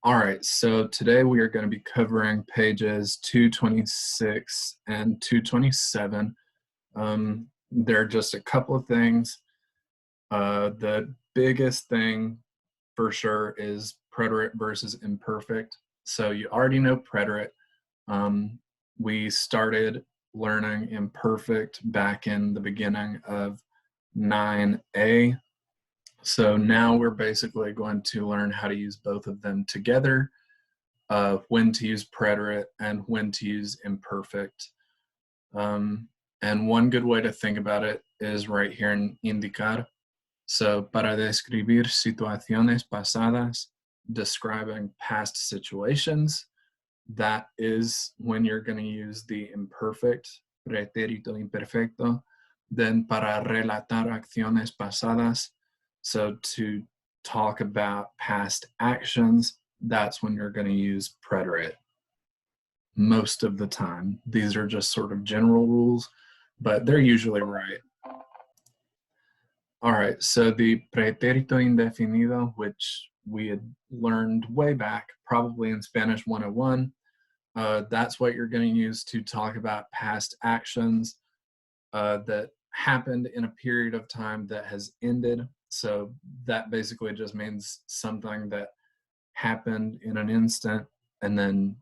All right, so today we are going to be covering pages 226 and 227. There are just a couple of things. The biggest thing for sure is preterite versus imperfect. So you already know preterite. Um, we started learning imperfect back in the beginning of 9A. So now we're basically going to learn how to use both of them together, when to use preterite and when to use imperfect. And one good way to think about it is right here in indicar. So, para describir situaciones pasadas, describing past situations, that is when you're going to use the imperfect, pretérito imperfecto. Then, para relatar acciones pasadas, so to talk about past actions, that's when you're going to use preterite. Most of the time, these are just sort of general rules, but they're usually right. All right, so the pretérito indefinido, which we had learned way back, probably in Spanish 101, that's what you're going to use to talk about past actions that happened in a period of time that has ended. So that basically just means something that happened in an instant and then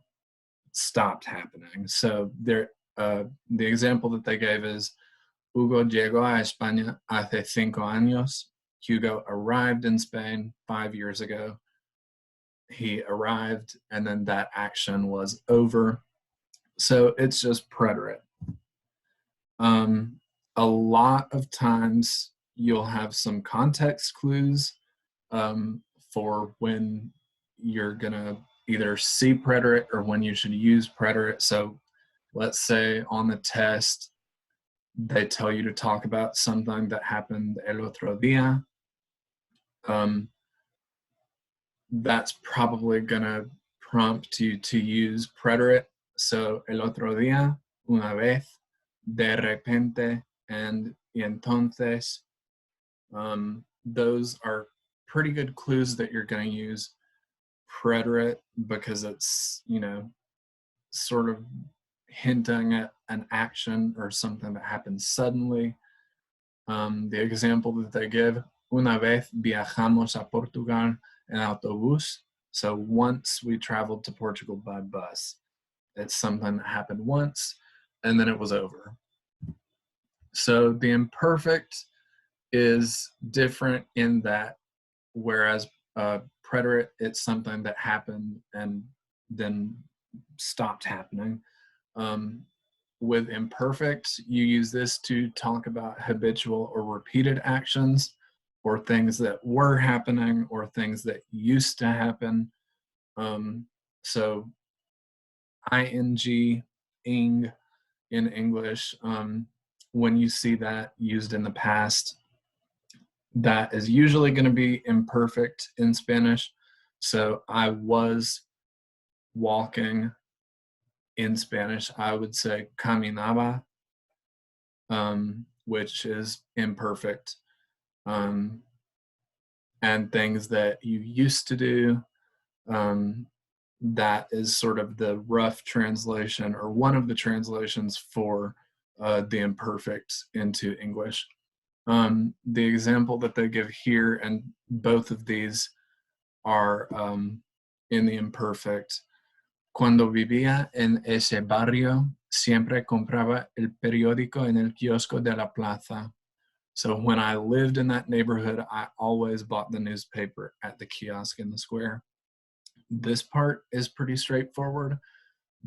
stopped happening. So there, the example that they gave is Hugo llegó a España hace 5 años. Hugo arrived in Spain 5 years ago. He arrived, and then that action was over. So it's just preterite. A lot of times you'll have some context clues for when you're gonna either see preterite or when you should use preterite. So let's say on the test, they tell you to talk about something that happened el otro día. That's probably gonna prompt you to use preterite. So el otro día, una vez, de repente, and y entonces. Those are pretty good clues that you're going to use preterite because it's, sort of hinting at an action or something that happens suddenly. The example that they give, una vez viajamos a Portugal en autobús. So once we traveled to Portugal by bus. It's something that happened once and then it was over. So the imperfect is different in that whereas preterite, it's something that happened and then stopped happening. With imperfect, you use this to talk about habitual or repeated actions or things that were happening or things that used to happen. So ing, ing in English, when you see that used in the past, that is usually going to be imperfect in Spanish. So I was walking in Spanish, I would say caminaba, which is imperfect. And things that you used to do, that is sort of the rough translation or one of the translations for the imperfect into English. The example that they give here, and both of these are in the imperfect. Cuando vivía en ese barrio, siempre compraba el periódico en el kiosco de la plaza. So when I lived in that neighborhood, I always bought the newspaper at the kiosk in the square. This part is pretty straightforward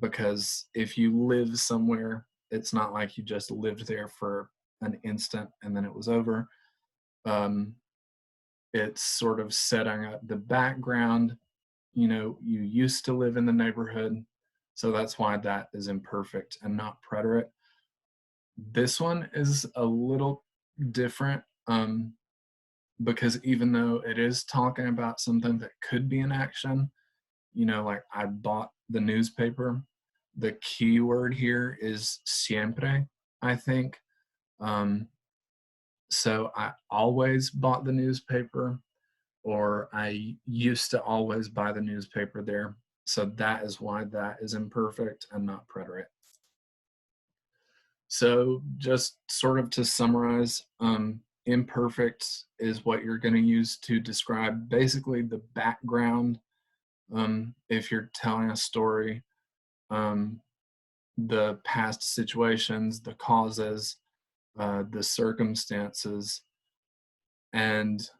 because if you live somewhere, it's not like you just lived there for an instant and then it was over. It's sort of setting up the background. You used to live in the neighborhood, so that's why that is imperfect and not preterite. This one is a little different because even though it is talking about something that could be an action, like I bought the newspaper, the key word here is siempre, I think. So I always bought the newspaper, or I used to always buy the newspaper there. So that is why that is imperfect and not preterite. So just sort of to summarize, imperfect is what you're going to use to describe basically the background. If you're telling a story, the past situations, the causes, the circumstances, and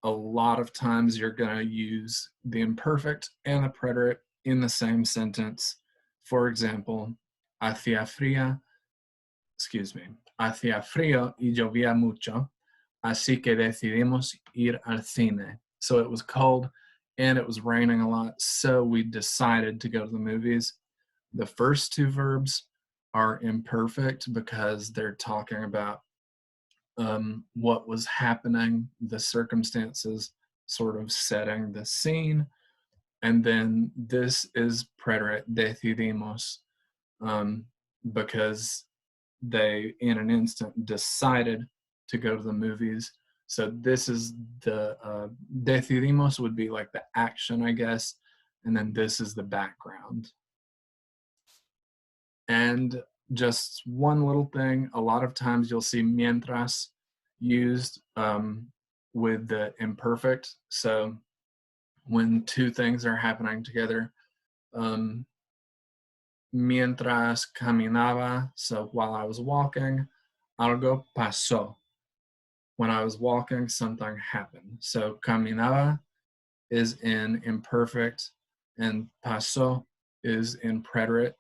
a lot of times you're going to use the imperfect and the preterite in the same sentence. For example, hacía fría, hacía frío y llovía mucho, así que decidimos ir al cine. So it was cold and it was raining a lot, so we decided to go to the movies. The first two verbs are imperfect because they're talking about what was happening, the circumstances, sort of setting the scene. And then this is preterite, decidimos, because they, in an instant, decided to go to the movies. So this is the, decidimos would be like the action, I guess, and then this is the background. And just one little thing, a lot of times you'll see mientras used with the imperfect. So when two things are happening together, mientras caminaba, so while I was walking, algo pasó. When I was walking, something happened. So caminaba is in imperfect and pasó is in preterite.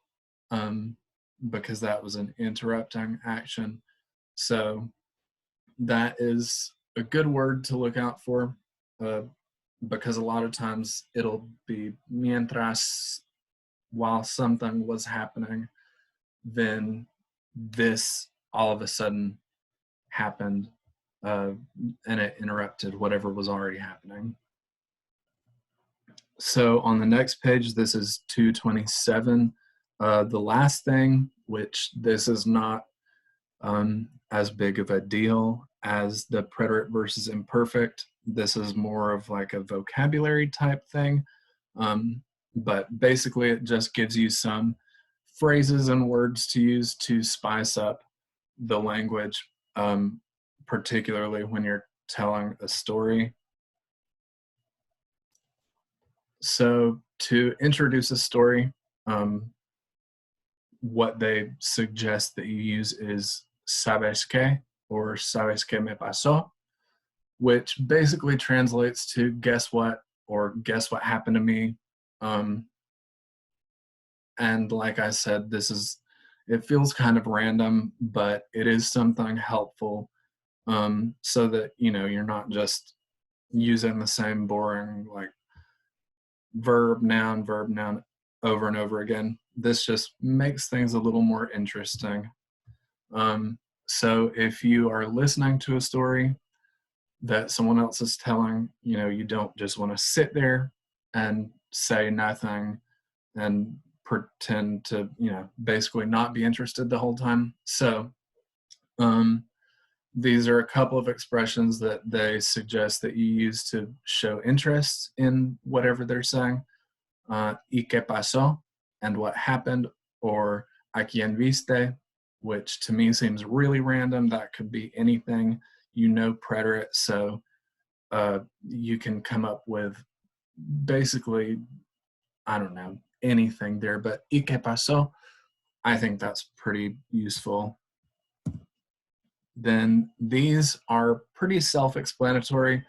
Because that was an interrupting action. So that is a good word to look out for, because a lot of times it'll be mientras, while something was happening, then this all of a sudden happened, and it interrupted whatever was already happening. So on the next page, this is 227. The last thing, which this is not as big of a deal as the preterite versus imperfect. This is more of like a vocabulary type thing. But basically it just gives you some phrases and words to use to spice up the language, particularly when you're telling a story. So to introduce a story, what they suggest that you use is sabes que, or sabes que me pasó, which basically translates to guess what, or guess what happened to me. And like I said, it feels kind of random, but it is something helpful, so that, you're not just using the same boring, like, verb, noun, over and over again. This just makes things a little more interesting. So if you are listening to a story that someone else is telling, you don't just want to sit there and say nothing and pretend to, basically not be interested the whole time. So these are a couple of expressions that they suggest that you use to show interest in whatever they're saying. Y qué pasó, and what happened, or a quién viste, which to me seems really random. That could be anything, preterite, so you can come up with basically, I don't know, anything there, but y qué pasó, I think that's pretty useful. Then these are pretty self-explanatory.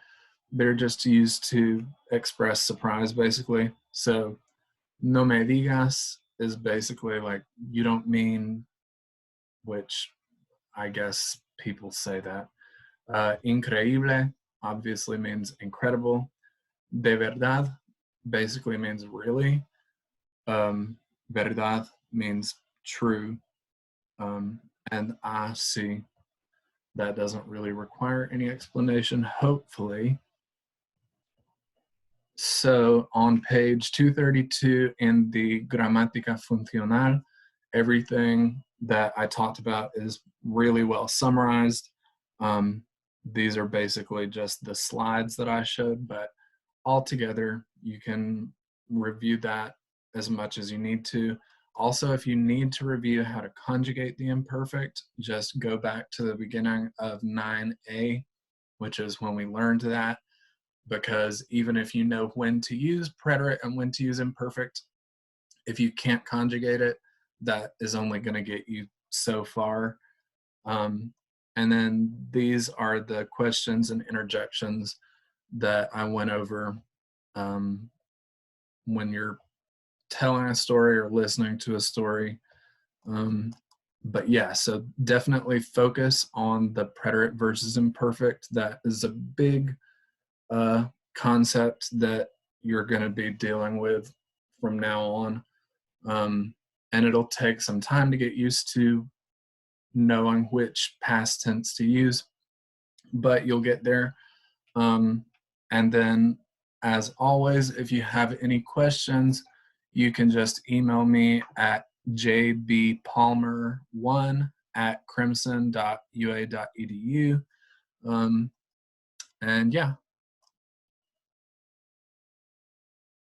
They're just used to express surprise, basically. So no me digas is basically like, you don't mean, which I guess people say that. Increíble obviously means incredible. De verdad basically means really. Verdad means true. And así, that doesn't really require any explanation, hopefully. So on page 232 in the Gramática Funcional, everything that I talked about is really well summarized. these are basically just the slides that I showed, but altogether, you can review that as much as you need to. Also, if you need to review how to conjugate the imperfect, just go back to the beginning of 9a, which is when we learned that, because even if you know when to use preterite and when to use imperfect, if you can't conjugate it, that is only going to get you so far. And then these are the questions and interjections that I went over when you're telling a story or listening to a story. But yeah, so definitely focus on the preterite versus imperfect. That is a big concept that you're going to be dealing with from now on. And it'll take some time to get used to knowing which past tense to use, but you'll get there. And then, as always, if you have any questions, you can just email me at jbpalmer1@crimson.ua.edu. And yeah,